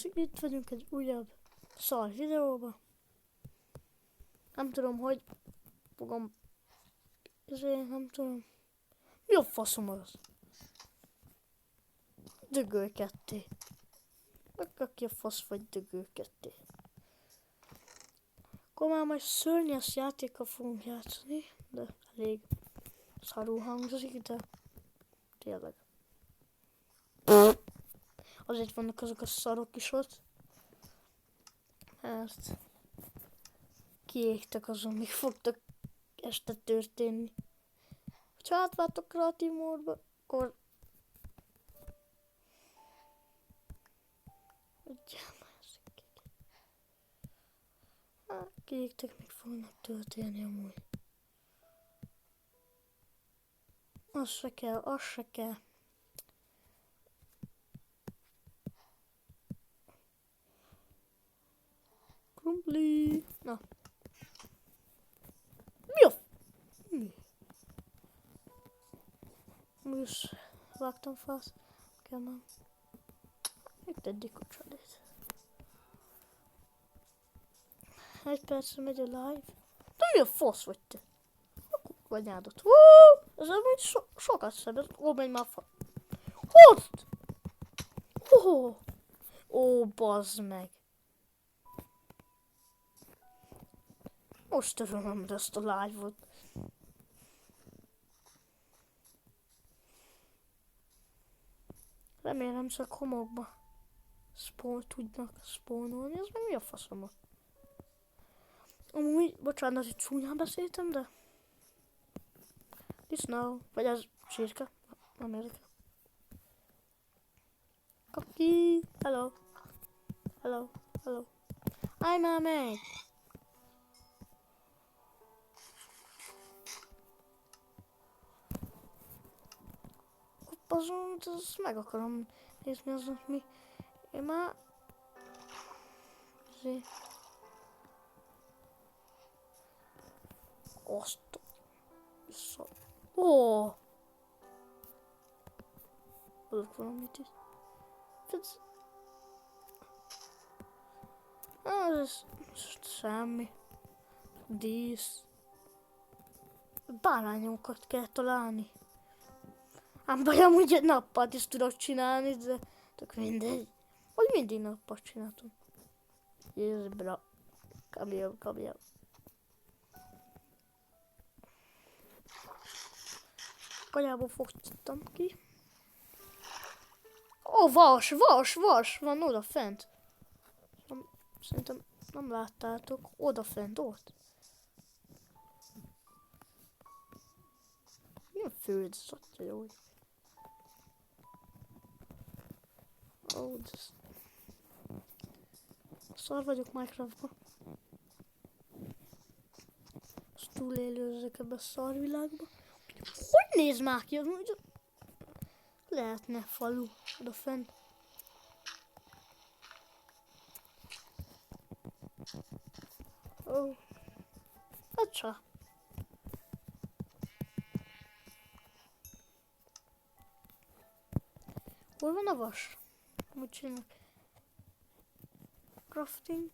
Itt vagyunk egy újabb szar videóba. Nem tudom, hogy fogom... Ezért nem tudom. Mi a faszom az? Dögölj ketté. Aki a fasz vagy dögölj ketté. Akkor már majd szörnyes játékkal fogunk játszani. De elég szarul hangzik, de tényleg. Azért vannak azok a szarok is ott. Mert kiégtek azon, még fogtak este történni. Ha átváltok kreatív módba, akkor... Kiégtek, még fognak történni amúgy. Az se kell, az se kell. Krumpli. Na. Mi a... Mi? Most vágtam fasz. Kell már. Itt eddig a csalét. Egy percre megy a live. De mi a fasz vagy te? Akkor vagy nyádot. Ez amúgy sokat szebb. Ó, menj már fa... Ott! Ó, bazd meg. Most törölöm ezt a live-ot. Remélem csak homokba tudnak spawnolni. Ez meg mi a faszomat? Amúgy, bocsánat, hogy csúnyán beszéltem, de... Disznó, vagy ez csirke. Nem érdekel. Kaki! Hello! Hello! Hello! Állj már meg! Azon, azt meg akarom nézni azon, mi... Én már... Azért... Azt... Vissza... Ó! Adok valamit itt. Ez... Semmi. Dísz. Bárányokat kell találni. Ám baj, amúgy egy nappalt is tudok csinálni, de tök mindegy. Hogy mindig nappalt csináltam. Jézus, bra. Kabja. Kajából fogtam ki. Ó, vas van oda fent. Szerintem nem láttátok. Oda fent, ott. Milyen föld, szatja jó. Ó, de... Szar vagyok Minecraftban. Azt túlélőzök ebbe a szarvilágba. Hogy néz már ki? Lehetne falu oda fent. Ó. Hát csak. Hol van a vas? Mit csinálok? Crafting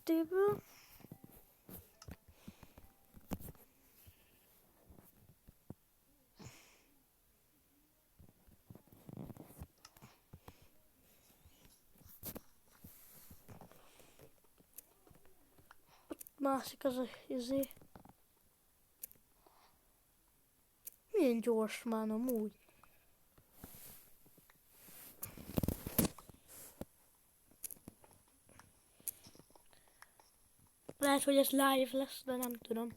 table. Másik az a izé. Milyen gyors már amúgy. Lehet, hogy ez live lesz, de nem tudom.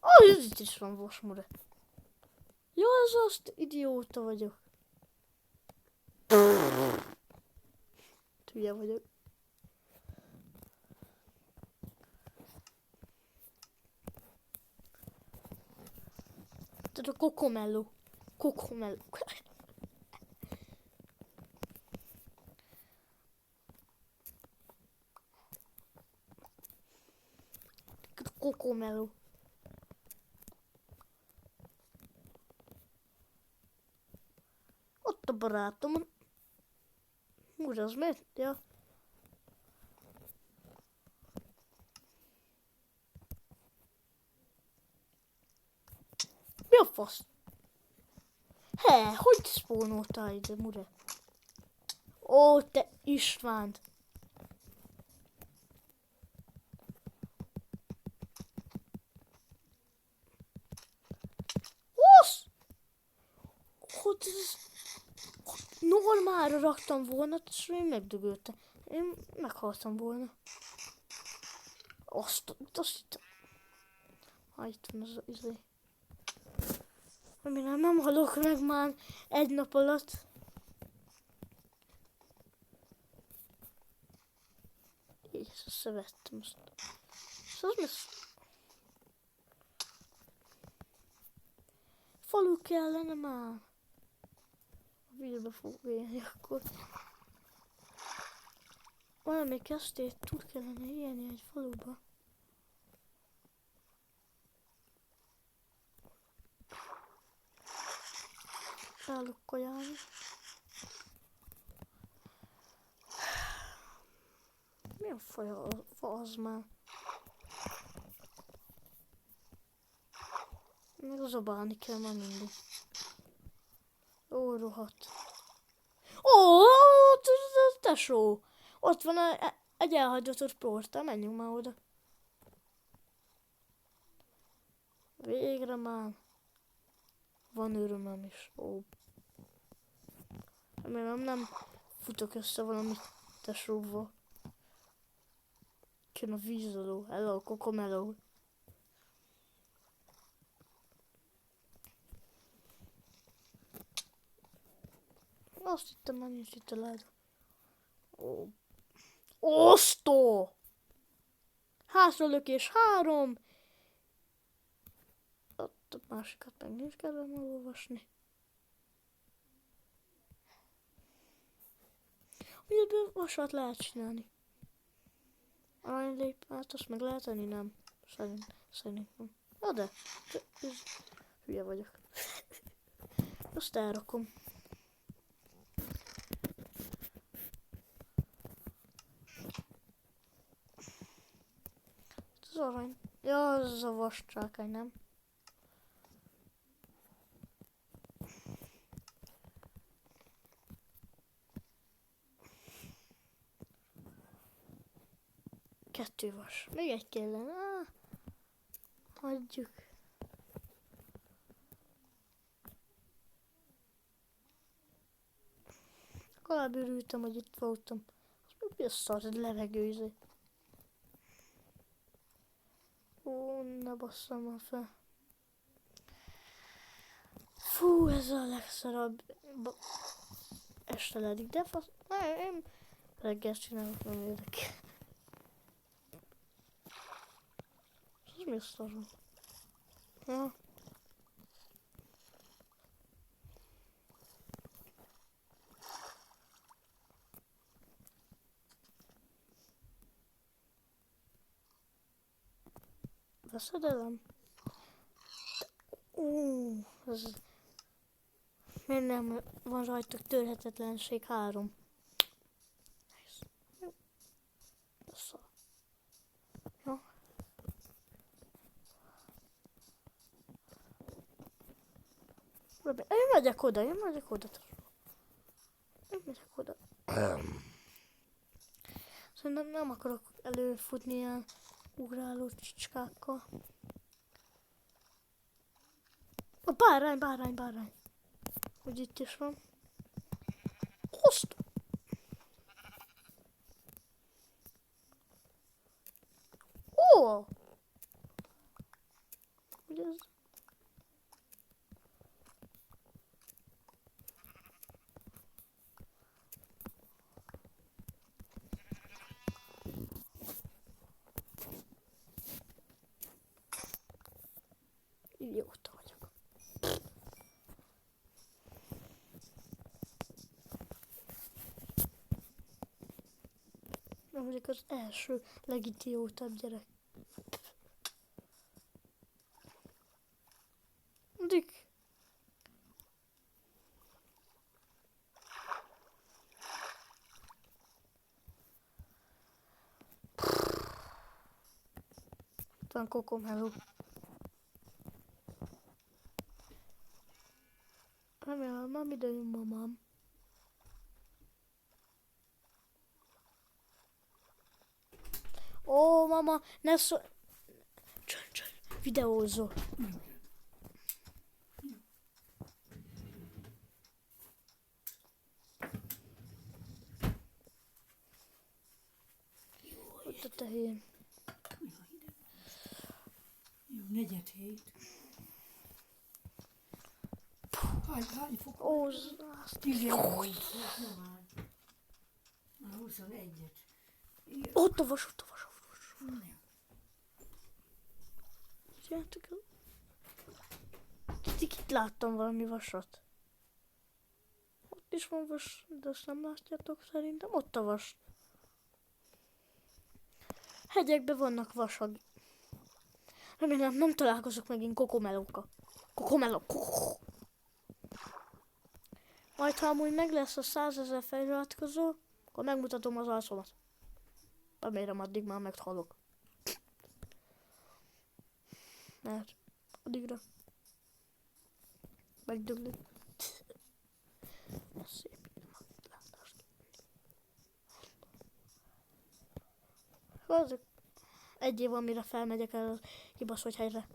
Ez itt is van vasmore. Jó, ez azt idióta vagyok. Hülye vagyok. Tehát a kokomelló. Kokomelló. a barátom. Úr, az miért? Ja. Mi a fasz? Hogy spónoltál ide, mure? Ó, te Istvánt! Osz! Hogy ez... Normálra raktam volna, és én megdögöltem. Én meghaltam volna. Azt itt... Itt van az izé. Remélem nem halok meg már egy nap alatt. És összevettem azt. Szóval mi? Falu kellene már. A vízbe fog élni akkor. Valami kezdét túl kellene élni egy faluba. Állok kajálni. Mi a fa az már? Meg zabálni kell már mindig. Ó, rohadt. Ó, tesó! Ott van egy elhagyatott portál, menjünk már oda. Végre már. Van örömem is. Ó. Remélem nem futok össze valami tesóval. Jön a víz alól. Hello, kokomeló. Azt hittem, már nincs itt a láda. Ó. Osztó! Hátralökés 3. Ott a másikat meg nincs kedvem elolvasni. Ugye vasat lehet csinálni. Aranylépát azt meg lehet tenni? Nem. Szerintem. Na de. Hülye vagyok. Azt elrakom. Az arany. Ja, az a vascsákány, nem? Kettő vas. Még egy kellene. Hagyjuk. Legalább örültem, hogy itt voltam. Mi a szar, ez levegőző. Ó, ne basszam már fel. Fú, ez a legszarabb. Este ledik, de fasz... Én reggel csinálok, nem érdekel. Ez mi a szarul? Ja. Veszedelem? Ez... Miért nem van rajtuk törhetetlenség 3? Nice. Szar. Ja. Én megyek oda. Én megyek oda. Szerintem nem akarok előfutni ilyen ugráló csicskákkal. A bárány. Hogy itt is van. Hozt! Ó! Hogy ez? Idióta vagyok. Nem vagyok az első legidiótabb gyerek. Dik. van Kokomeló. Remélem, nem ide jön mamám. Ó, mama, ne szó... Csön, videózol. Ott a tehén. Jó, 4:07. Hány fok? Ó, 18. Már 21-et. ott a vas. Figyeljetek el. Itt láttam valami vasat. Ott is van vas, de azt nem látjátok szerintem. Ott a vas. Hegyekben vannak vasak. Remélem nem találkozok megint kokomelókkal. Kokomelók. Majd ha amúgy meg lesz a 100 000 feliratkozó, akkor megmutatom az arcomat. Remélem addig már meghalok. Mert addigra megdöglök. Szép látás. Azok egy év, amire felmegyek el a kibaszott helyre.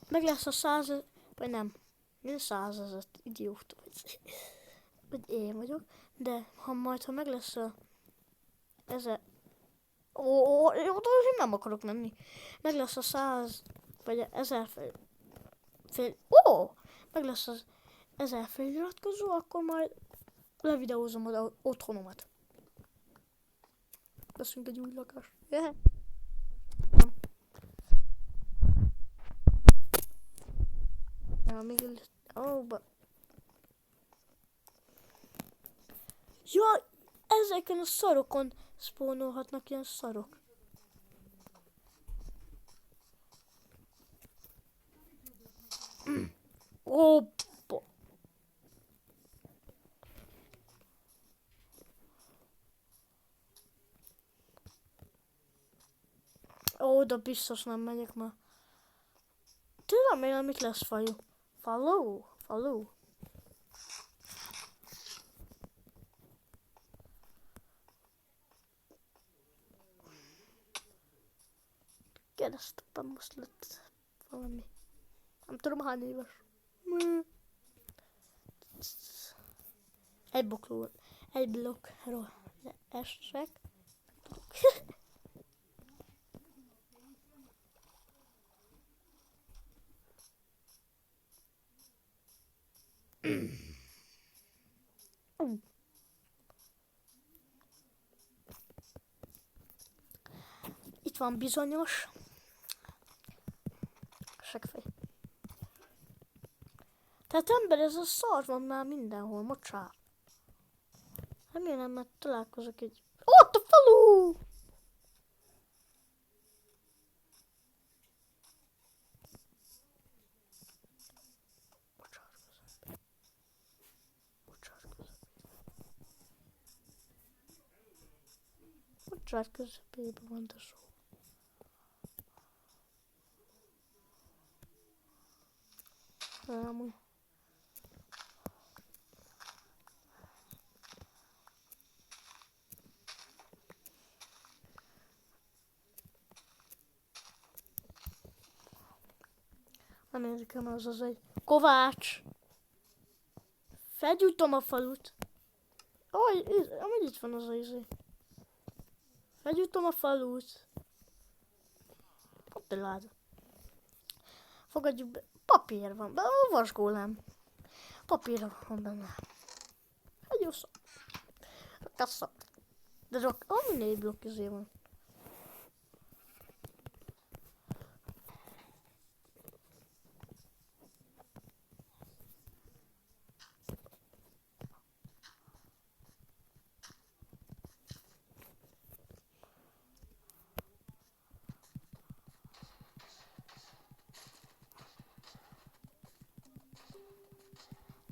Meg lesz a 100 000, vagy nem. Mi 100 000, idióta vagy én vagyok. De ha majd, ha meg lesz a 1000... Én nem akarok menni. Meg lesz a 100, vagy 1000 meg lesz az 1000 feliratkozó, akkor majd levideózom oda otthonomat. Veszünk egy új lakást. Yeah. Még ja, ezeken a szarokon spónolhatnak ilyen szarok. Oda biztos nem megyek már. Remélem, itt lesz fajú. Falu. Keresztapám most lett valami. Nem tudom hány éves. Egy blokkról esek. Itt van bizonyos segfej. Tehát ember, ez a szar van már mindenhol, mocsá. Remélem, mert találkozok egy... Ott a falu! Mocsár közepében van a szó. Amúgy. Nem érdekel az egy Kovács. Felgyújtom a falut. Amúgy itt van az a izé. Felgyújtom a falut. Ott a láda. Fogadjuk be. Papír van benne. Vasgólem. Papír van benne. Egy jó szó. Kassa. De amúgy 4 blokk izé van.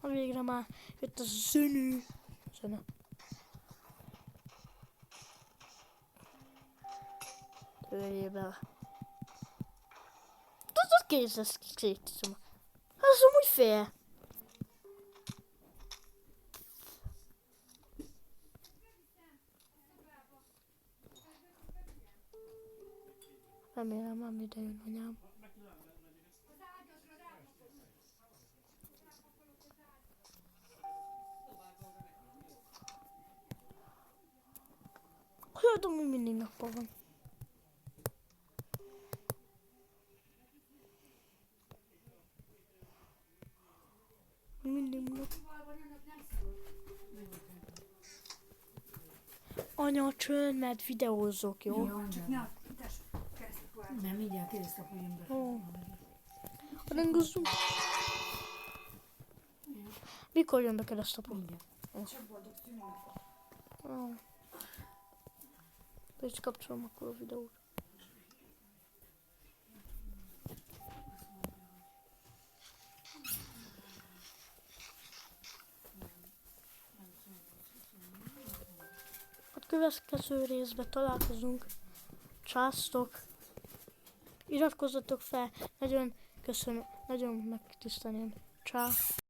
Végre már jött a zönő. zene. Öljél bele. Az kész, ezt szétszom. Az amúgy fél. Remélem nem ide jön anyám. Hogy amúgy mindig nappal van. Mindig nap. Anya, csönd, mert videózok, jó? Jó, csak ne nem mindjárt keresztapú jön be. Ó. Rengozzunk. Mikor jön be keresztapú? Mindjárt. Be is kapcsolom akkor a videót. A következő részben találkozunk. Császtok. Iratkozzatok fel. Nagyon köszönöm. Nagyon megtisztelném. Csá.